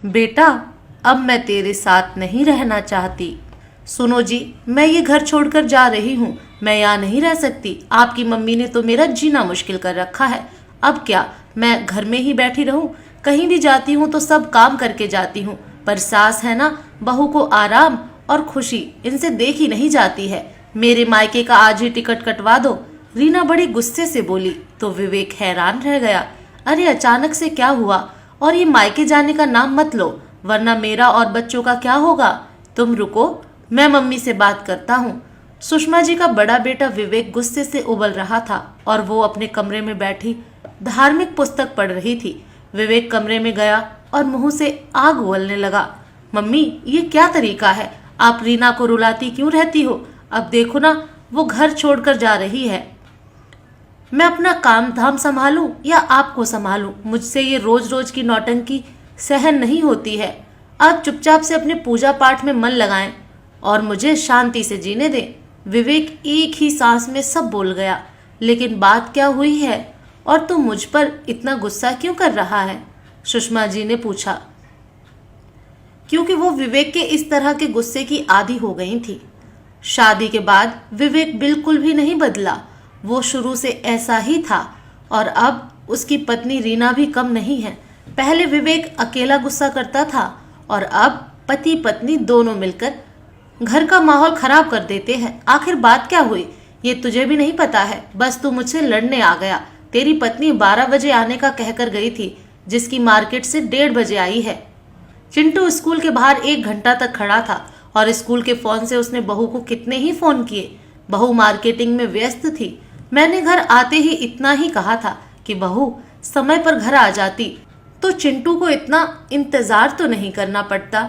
बेटा, अब मैं तेरे साथ नहीं रहना चाहती। सुनो जी, मैं ये घर छोड़कर जा रही हूँ। मैं यहाँ नहीं रह सकती। आपकी मम्मी ने तो मेरा जीना मुश्किल कर रखा है। अब क्या मैं घर में ही बैठी रहूं? कहीं भी जाती हूँ तो सब काम करके जाती हूँ, पर सास है ना, बहू को आराम और खुशी इनसे देखी नहीं जाती है। मेरे मायके का आज ही टिकट कटवा दो। रीना बड़ी गुस्से से बोली तो विवेक हैरान रह गया। अरे अचानक से क्या हुआ? और ये मायके जाने का नाम मत लो, वरना मेरा और बच्चों का क्या होगा? तुम रुको, मैं मम्मी से बात करता हूँ। सुषमा जी का बड़ा बेटा विवेक गुस्से से उबल रहा था और वो अपने कमरे में बैठी धार्मिक पुस्तक पढ़ रही थी। विवेक कमरे में गया और मुंह से आग उगलने लगा। मम्मी, ये क्या तरीका है? आप रीना को रुलाती क्यों रहती हो? अब देखो ना, वो घर छोड़कर जा रही है। मैं अपना काम धाम संभालूं या आपको संभालूं? मुझसे ये रोज रोज की नौटंकी सहन नहीं होती है। आप चुपचाप से अपने पूजा पाठ में मन लगाएं और मुझे शांति से जीने दें। विवेक एक ही सांस में सब बोल गया। लेकिन बात क्या हुई है और तू मुझ पर इतना गुस्सा क्यों कर रहा है? सुषमा जी ने पूछा, क्योंकि वो विवेक के इस तरह के गुस्से की आदी हो गई थी। शादी के बाद विवेक बिल्कुल भी नहीं बदला। वो शुरू से ऐसा ही था और अब उसकी पत्नी रीना भी कम नहीं है। पहले विवेक अकेला गुस्सा करता था और अब पति पत्नी दोनों मिलकर घर का माहौल खराब कर देते हैं। आखिर बात क्या हुई ये तुझे भी नहीं पता है। बस तू मुझसे लड़ने आ गया। तेरी पत्नी 12 बजे आने का कहकर गई थी, जिसकी मार्केट से 1:30 बजे आई है। चिंटू स्कूल के बाहर 1 घंटा तक खड़ा था और स्कूल के फोन से उसने बहू को कितने ही फोन किए। बहू मार्केटिंग में व्यस्त थी। मैंने घर आते ही इतना ही कहा था कि बहू समय पर घर आ जाती तो चिंटू को इतना इंतजार तो नहीं करना पड़ता।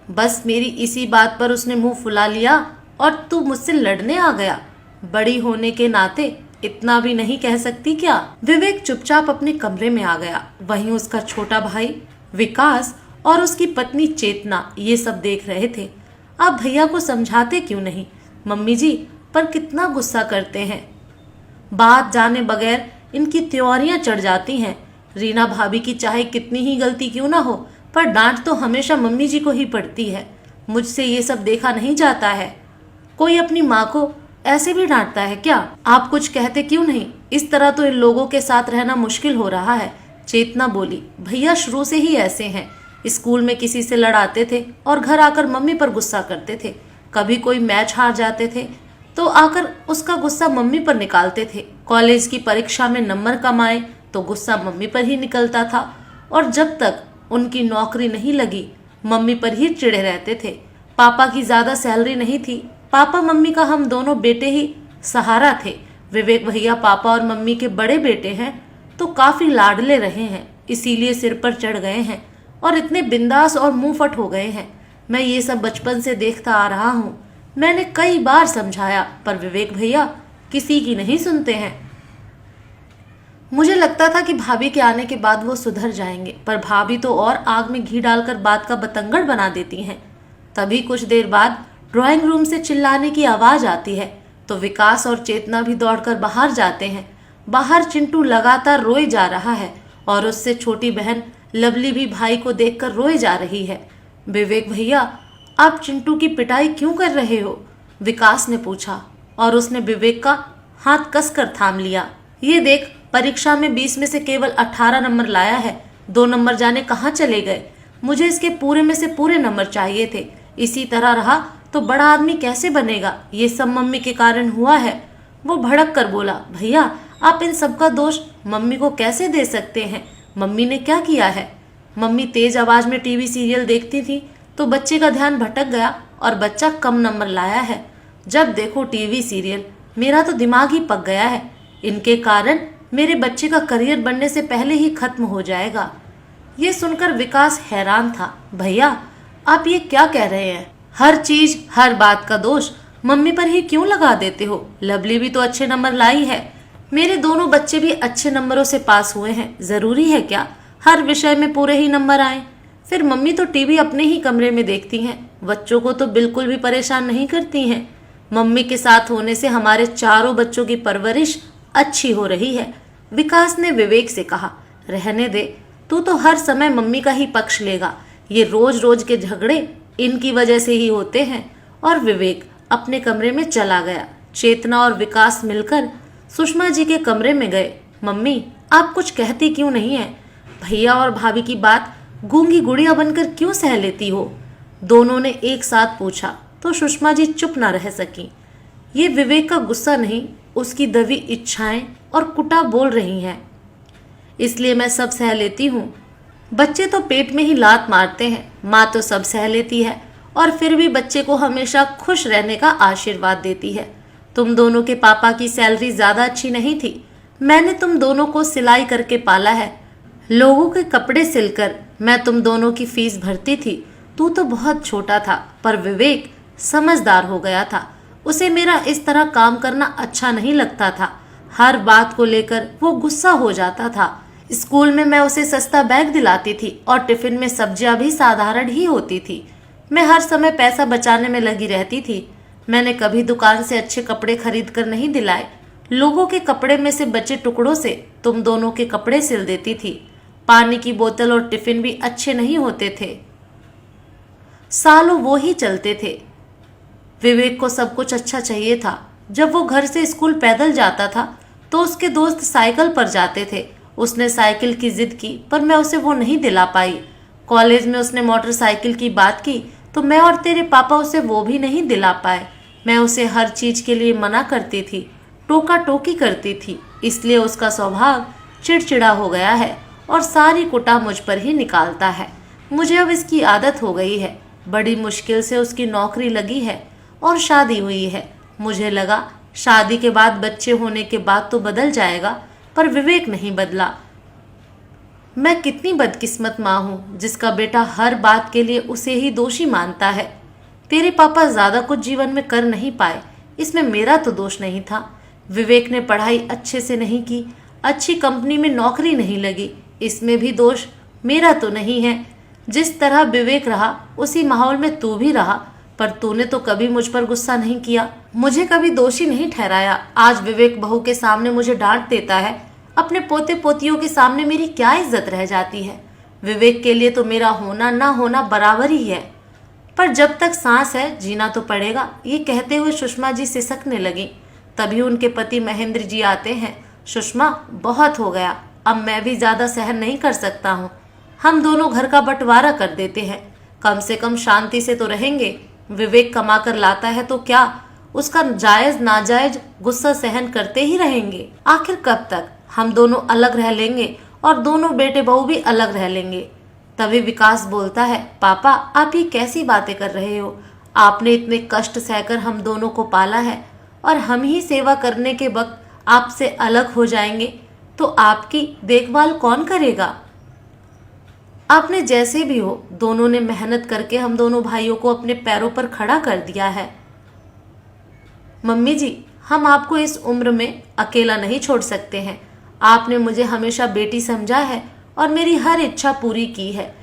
बस मेरी इसी बात पर उसने मुंह फुला लिया और तू मुझसे लड़ने आ गया। बड़ी होने के नाते इतना भी नहीं कह सकती क्या? विवेक चुपचाप अपने कमरे में आ गया। वहीं उसका छोटा भाई विकास और उसकी पत्नी चेतना ये सब देख रहे थे। आप भैया को समझाते क्यों नहीं? मम्मी जी पर कितना गुस्सा करते हैं। बात जाने बगैर इनकी त्योरियां चढ़ जाती हैं। रीना भाभी की चाहे कितनी ही गलती क्यों ना हो, पर डांट तो हमेशा मम्मी जी को ही पड़ती है। मुझसे ये सब देखा नहीं जाता है। कोई अपनी माँ को ऐसे भी डांटता है क्या? आप कुछ कहते क्यों नहीं? इस तरह तो इन लोगों के साथ रहना मुश्किल हो रहा है। चेतना बोली, भैया शुरू से ही ऐसे हैं। स्कूल में किसी से लड़ाते थे और घर आकर मम्मी पर गुस्सा करते थे। कभी कोई मैच हार जाते थे तो आकर उसका गुस्सा मम्मी पर निकालते थे। कॉलेज की परीक्षा में नंबर कम आए तो गुस्सा मम्मी पर ही निकलता था और जब तक उनकी नौकरी नहीं लगी मम्मी पर ही चिढ़े रहते थे। पापा की ज्यादा सैलरी नहीं थी। पापा मम्मी का हम दोनों बेटे ही सहारा थे। विवेक भैया पापा और मम्मी के बड़े बेटे हैं तो काफी लाडले रहे हैं, इसीलिए सिर पर चढ़ गए हैं और इतने बिंदास और मुंह फट हो गए हैं। मैं ये सब बचपन से देखता आ रहा हूँ। मैंने कई बार समझाया पर विवेक भैया किसी की नहीं सुनते हैं। मुझे लगता था कि भाभी के आने के बाद वो सुधर जाएंगे, पर भाभी तो और आग में घी डालकर बात का बतंगड़ बना देती हैं। तभी कुछ देर बाद ड्राइंग रूम से चिल्लाने की आवाज आती है तो विकास और चेतना भी दौड़कर बाहर जाते हैं। बाहर चिंटू लगातार रोए जा रहा है और उससे छोटी बहन लवली भी भाई को देखकर रोए जा रही है। विवेक भैया, आप चिंटू की पिटाई क्यों कर रहे हो? विकास ने पूछा और उसने विवेक का हाथ कसकर थाम लिया। ये देख, परीक्षा में 20 में से केवल 18 नंबर लाया है। 2 नंबर जाने कहाँ चले गए? मुझे इसके पूरे में से पूरे नंबर चाहिए थे। इसी तरह रहा तो बड़ा आदमी कैसे बनेगा? ये सब मम्मी के कारण हुआ है। वो भड़क कर बोला, भैया आप इन सब का दोष मम्मी को कैसे दे सकते हैं? मम्मी ने क्या किया है? मम्मी तेज आवाज में टीवी सीरियल देखती थी तो बच्चे का ध्यान भटक गया और बच्चा कम नंबर लाया है। जब देखो टीवी सीरियल, मेरा तो दिमाग ही पक गया है। इनके कारण मेरे बच्चे का करियर बनने से पहले ही खत्म हो जाएगा। ये सुनकर विकास हैरान था। भैया आप ये क्या कह रहे हैं? हर चीज हर बात का दोष मम्मी पर ही क्यों लगा देते हो? लवली भी तो अच्छे नंबर लाई है। मेरे दोनों बच्चे भी अच्छे नंबरों से पास हुए हैं। जरूरी है क्या हर विषय में पूरे ही नंबर आए? फिर मम्मी तो टीवी अपने ही कमरे में देखती हैं, बच्चों को तो बिल्कुल भी परेशान नहीं करती हैं। मम्मी के साथ होने से हमारे चारों बच्चों की परवरिश अच्छी हो रही है। विकास ने विवेक से कहा, रहने दे, तू तो हर समय मम्मी का ही पक्ष लेगा। ये रोज रोज के झगड़े इनकी वजह से ही होते हैं। और विवेक अपने कमरे में चला गया। चेतना और विकास मिलकर सुषमा जी के कमरे में गए। मम्मी, आप कुछ कहती क्यों नहीं है? भैया और भाभी की बात गूंगी गुड़िया बनकर क्यों सह लेती हो? दोनों ने एक साथ पूछा तो सुषमा जी चुप ना रह सकी। ये विवेक का गुस्सा नहीं, उसकी दबी इच्छाएं और कुटा बोल रही हैं। इसलिए मैं सब सह लेती हूँ। बच्चे तो पेट में ही लात मारते हैं, माँ तो सब सह लेती है और फिर भी बच्चे को हमेशा खुश रहने का आशीर्वाद देती है। तुम दोनों के पापा की सैलरी ज़्यादा अच्छी नहीं थी। मैंने तुम दोनों को सिलाई करके पाला है। लोगों के कपड़े सिलकर मैं तुम दोनों की फीस भरती थी। तू तो बहुत छोटा था, पर विवेक समझदार हो गया था। उसे मेरा इस तरह काम करना अच्छा नहीं लगता था। हर बात को लेकर वो गुस्सा हो जाता था। स्कूल में मैं उसे सस्ता बैग दिलाती थी और टिफिन में सब्जियां भी साधारण ही होती थी। मैं हर समय पैसा बचाने में लगी रहती थी। मैंने कभी दुकान से अच्छे कपड़े खरीद कर नहीं दिलाए। लोगों के कपड़े में से बचे टुकड़ों से तुम दोनों के कपड़े सिल देती थी। पानी की बोतल और टिफिन भी अच्छे नहीं होते थे। सालों वो ही चलते थे। विवेक को सब कुछ अच्छा चाहिए था। जब वो घर से स्कूल पैदल जाता था तो उसके दोस्त साइकिल पर जाते थे। उसने साइकिल की जिद की, पर मैं उसे वो नहीं दिला पाई। कॉलेज में उसने मोटरसाइकिल की बात की तो मैं और तेरे पापा उसे वो भी नहीं दिला पाए। मैं उसे हर चीज के लिए मना करती थी, टोका टोकी करती थी। इसलिए उसका स्वभाव चिड़चिड़ा हो गया है और सारी कुटा मुझ पर ही निकालता है। मुझे अब इसकी आदत हो गई है। बड़ी मुश्किल से उसकी नौकरी लगी है और शादी हुई है। मुझे लगा शादी के बाद, बच्चे होने के बाद तो बदल जाएगा, पर विवेक नहीं बदला। मैं कितनी बदकिस्मत माँ हूँ जिसका बेटा हर बात के लिए उसे ही दोषी मानता है। तेरे पापा ज्यादा कुछ जीवन में कर नहीं पाए, इसमें मेरा तो दोष नहीं था। विवेक ने पढ़ाई अच्छे से नहीं की, अच्छी कंपनी में नौकरी नहीं लगी, इसमें भी दोष मेरा तो नहीं है। जिस तरह विवेक रहा उसी माहौल में तू भी रहा, पर तूने तो कभी मुझ पर गुस्सा नहीं किया, मुझे कभी दोषी नहीं ठहराया। आज विवेक बहू के सामने मुझे डांट देता है, अपने पोते पोतियों के सामने मेरी क्या इज्जत रह जाती है। विवेक के लिए तो मेरा होना ना होना बराबर ही है, पर जब तक सांस है जीना तो पड़ेगा। ये कहते हुए सुषमा जी सिसकने लगी। तभी उनके पति महेंद्र जी आते हैं। सुषमा, बहुत हो गया, अब मैं भी ज्यादा सहन नहीं कर सकता हूँ। हम दोनों घर का बंटवारा कर देते हैं, कम से कम शांति से तो रहेंगे। विवेक कमा कर लाता है तो क्या उसका जायज नाजायज गुस्सा सहन करते ही रहेंगे? आखिर कब तक? हम दोनों अलग रह लेंगे और दोनों बेटे बहू भी अलग रह लेंगे। तभी विकास बोलता है, पापा आप ये कैसी बातें कर रहे हो? आपने इतने कष्ट सहकर हम दोनों को पाला है और हम ही सेवा करने के वक्त आपसे अलग हो जाएंगे तो आपकी देखभाल कौन करेगा? आपने जैसे भी हो, दोनों ने मेहनत करके हम दोनों भाइयों को अपने पैरों पर खड़ा कर दिया है। मम्मी जी, हम आपको इस उम्र में अकेला नहीं छोड़ सकते हैं। आपने मुझे हमेशा बेटी समझा है और मेरी हर इच्छा पूरी की है।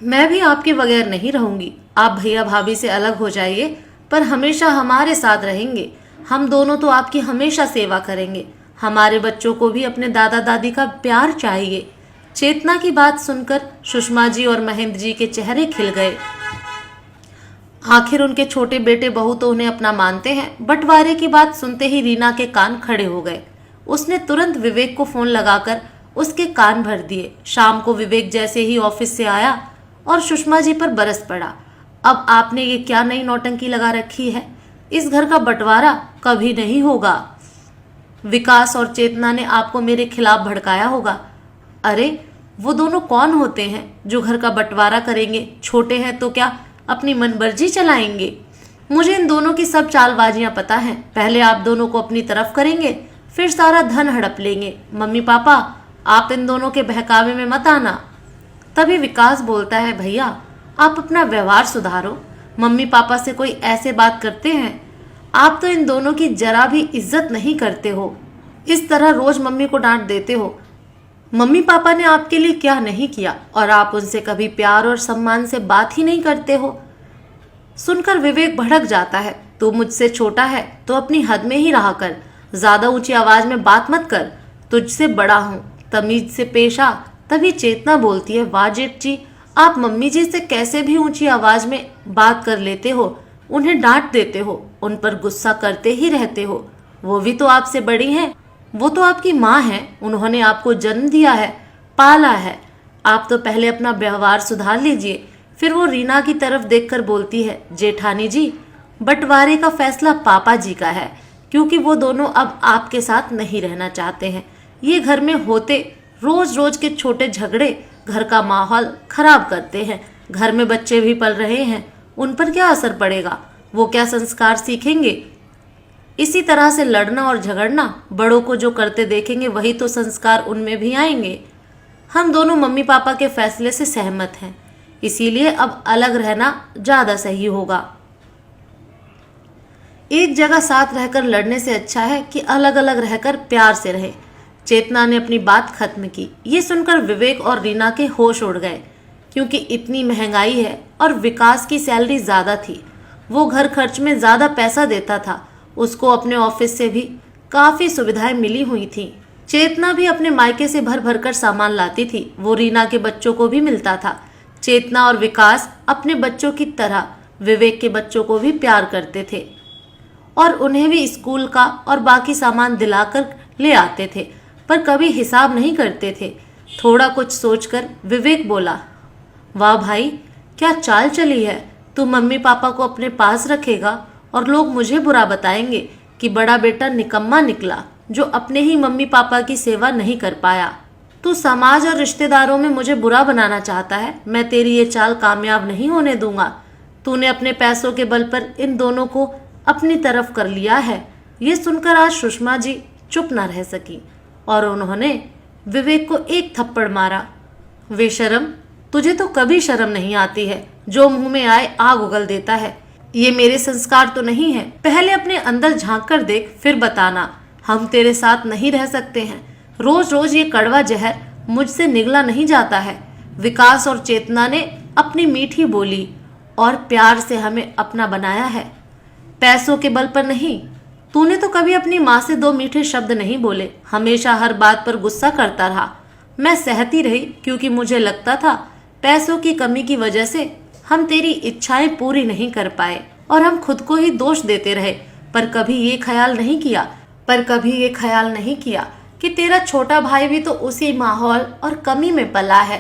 मैं भी आपके बगैर नहीं रहूंगी। आप भैया भाभी से अलग हो जाइए, पर हमेशा हमारे साथ रहेंगे। हम दोनों तो आपकी हमेशा सेवा करेंगे। हमारे बच्चों को भी अपने दादा दादी का प्यार चाहिए। चेतना की बात सुनकर सुषमा जी और महेंद्र जी के चेहरे खिल गए। आखिर उनके छोटे बेटे बहू तो उन्हें अपना मानते हैं। बंटवारे की बात सुनते ही रीना के कान खड़े हो गए। उसने तुरंत विवेक को फोन लगाकर उसके कान भर दिए। शाम को विवेक जैसे ही ऑफिस से आया और सुषमा जी पर बरस पड़ा। अब आपने ये क्या नई नौटंकी लगा रखी है? इस घर का बंटवारा कभी नहीं होगा। विकास और चेतना ने आपको मेरे खिलाफ भड़काया होगा। अरे वो दोनों कौन होते हैं जो घर का बंटवारा करेंगे? छोटे हैं तो क्या अपनी मनमर्जी चलाएंगे? मुझे इन दोनों की सब चालबाजियां पता हैं। पहले आप दोनों को अपनी तरफ करेंगे, फिर सारा धन हड़प लेंगे। मम्मी पापा, आप इन दोनों के बहकावे में मत आना। तभी विकास बोलता है, भैया आप अपना व्यवहार सुधारो। मम्मी पापा से कोई ऐसे बात करते हैं? आप तो इन दोनों की जरा भी इज्जत नहीं करते हो। इस तरह रोज मम्मी को डांट देते हो। मम्मी पापा ने आपके लिए क्या नहीं किया और आप उनसे कभी प्यार और सम्मान से बात ही नहीं करते हो। सुनकर विवेक भड़क जाता है। तू मुझसे छोटा है तो अपनी हद में ही रहा कर, ज्यादा ऊंची आवाज में बात मत कर। तुझसे बड़ा हूँ, तमीज से पेश आ। तभी चेतना बोलती है, वाह जेठ जी, आप मम्मी जी से कैसे भी ऊंची आवाज में बात कर लेते हो, उन्हें डांट देते हो, उन पर गुस्सा करते ही रहते हो। वो भी तो आपसे बड़ी हैं, वो तो आपकी माँ हैं, उन्होंने आपको जन्म दिया है, पाला है। आप तो पहले अपना व्यवहार सुधार लीजिए। फिर वो रीना की तरफ देखकर बोलती है, जेठानी जी, बंटवारे का फैसला पापा जी का है, क्योंकि वो दोनों अब आपके साथ नहीं रहना चाहते हैं। ये घर में होते रोज रोज के छोटे झगड़े घर का माहौल खराब करते हैं। घर में बच्चे भी पल रहे हैं, उन पर क्या असर पड़ेगा? वो क्या संस्कार सीखेंगे? इसी तरह से लड़ना और झगड़ना, बड़ों को जो करते देखेंगे वही तो संस्कार उनमें भी आएंगे। हम दोनों मम्मी पापा के फैसले से सहमत हैं, इसीलिए अब अलग रहना ज्यादा सही होगा। एक जगह साथ रहकर लड़ने से अच्छा है कि अलग अलग रहकर प्यार से रहे। चेतना ने अपनी बात खत्म की। ये सुनकर विवेक और रीना के होश उड़ गए, क्योंकि इतनी महंगाई है और विकास की सैलरी ज़्यादा थी। वो घर खर्च में ज़्यादा पैसा देता था, उसको अपने ऑफिस से भी काफ़ी सुविधाएं मिली हुई थी। चेतना भी अपने मायके से भर भर कर सामान लाती थी, वो रीना के बच्चों को भी मिलता था। चेतना और विकास अपने बच्चों की तरह विवेक के बच्चों को भी प्यार करते थे और उन्हें भी स्कूल का और बाकी सामान दिलाकर ले आते थे, पर कभी हिसाब नहीं करते थे। थोड़ा कुछ सोचकर विवेक बोला, वाह भाई, क्या चाल चली है। तू मम्मी पापा को अपने पास रखेगा और लोग मुझे बुरा बताएंगे कि बड़ा बेटा निकम्मा निकला, जो अपने ही मम्मी पापा की सेवा नहीं कर पाया। तू समाज और रिश्तेदारों में मुझे बुरा बनाना चाहता है। मैं तेरी ये चाल कामयाब नहीं होने दूंगा। तूने अपने पैसों के बल पर इन दोनों को अपनी तरफ कर लिया है। ये सुनकर आज सुषमा जी चुप न रह सकी और उन्होंने विवेक को एक थप्पड़ मारा। बेशरम, तुझे तो कभी शर्म नहीं आती है, जो मुंह में आए आग उगल देता है। ये मेरे संस्कार तो नहीं है। पहले अपने अंदर झांक कर देख, फिर बताना। हम तेरे साथ नहीं रह सकते हैं। रोज रोज ये कड़वा जहर मुझसे निगला नहीं जाता है। विकास और चेतना ने अपनी मीठी बोली और प्यार से हमें अपना बनाया है, पैसों के बल पर नहीं। तूने तो कभी अपनी माँ से दो मीठे शब्द नहीं बोले, हमेशा हर बात पर गुस्सा करता रहा। मैं सहती रही, क्योंकि मुझे लगता था पैसों की कमी की वजह से हम तेरी इच्छाएं पूरी नहीं कर पाए और हम खुद को ही दोष देते रहे। पर कभी ये ख्याल नहीं किया कि तेरा छोटा भाई भी तो उसी माहौल और कमी में पला है।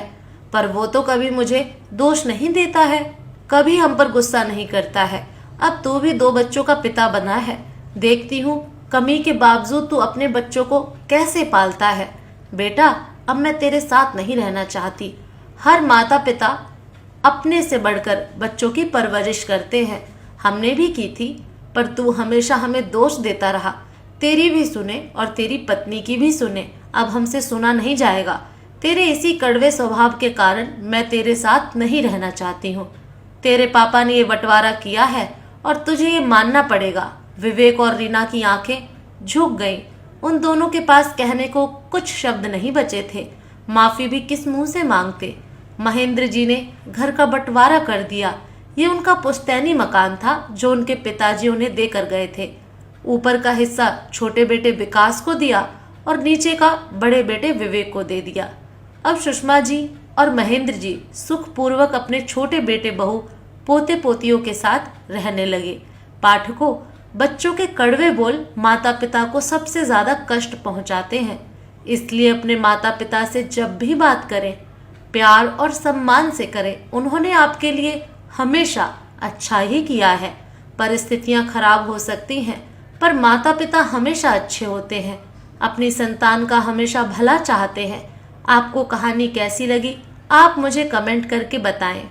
पर वो तो कभी मुझे दोष नहीं देता है, कभी हम पर गुस्सा नहीं करता है। अब तू भी 2 बच्चों का पिता बना है, देखती हूँ कमी के बावजूद तू अपने बच्चों को कैसे पालता है। बेटा, अब मैं तेरे साथ नहीं रहना चाहती। हर माता पिता अपने से बढ़कर बच्चों की परवरिश करते हैं, हमने भी की थी, पर तू हमेशा हमें दोष देता रहा। तेरी भी सुने और तेरी पत्नी की भी सुने, अब हमसे सुना नहीं जाएगा। तेरे इसी कड़वे स्वभाव के कारण मैं तेरे साथ नहीं रहना चाहती हूँ। तेरे पापा ने ये बंटवारा किया है और तुझे ये मानना पड़ेगा। विवेक और रीना की आंखें झुक गईं। उन दोनों के पास कहने को कुछ शब्द नहीं बचे थे। माफी भी किस मुंह से मांगते। महेंद्र जी ने घर का बंटवारा कर दिया। ये उनका पुश्तैनी मकान था जो उनके पिताजी उन्हें देकर गए थे। ऊपर का हिस्सा छोटे बेटे विकास को दिया और नीचे का बड़े बेटे विवेक को दे दिया। अब सुषमा जी और महेंद्र जी सुखपूर्वक अपने छोटे बेटे बहू पोते पोतियों के साथ रहने लगे। पाठकों, बच्चों के कड़वे बोल माता पिता को सबसे ज्यादा कष्ट पहुंचाते हैं, इसलिए अपने माता पिता से जब भी बात करें प्यार और सम्मान से करें। उन्होंने आपके लिए हमेशा अच्छा ही किया है। परिस्थितियां खराब हो सकती हैं, पर माता पिता हमेशा अच्छे होते हैं, अपनी संतान का हमेशा भला चाहते हैं। आपको कहानी कैसी लगी, आप मुझे कमेंट करके बताएं।